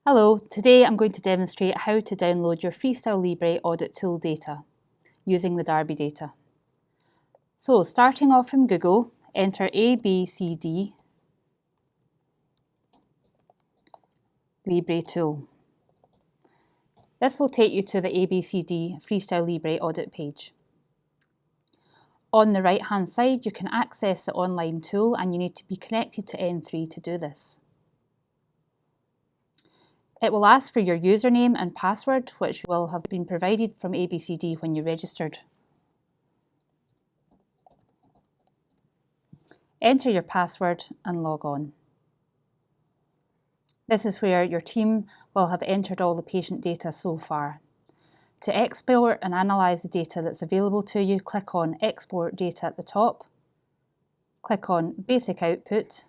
Hello, today I'm going to demonstrate how to download your Freestyle Libre audit tool data using the Derby data. So starting off from Google, enter ABCD Libre tool. This will take you to the ABCD Freestyle Libre audit page. On the right hand side you can access the online tool and you need to be connected to N3 to do this. It will ask for your username and password, which will have been provided from ABCD when you registered. Enter your password and log on. This is where your team will have entered all the patient data so far. To export and analyse the data that's available to you, click on Export Data at the top, click on Basic Output,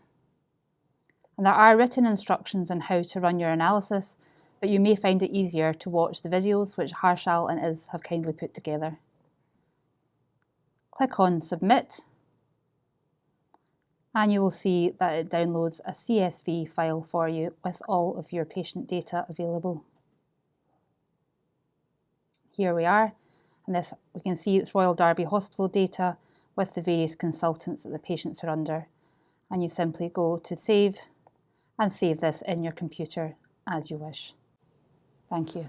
and there are written instructions on how to run your analysis, but you may find it easier to watch the videos which Harshal and Iz have kindly put together. Click on Submit, and you will see that it downloads a CSV file for you with all of your patient data available. Here we are, and this we can see it's Royal Derby Hospital data with the various consultants that the patients are under, and you simply go to Save and save this in your computer as you wish. Thank you.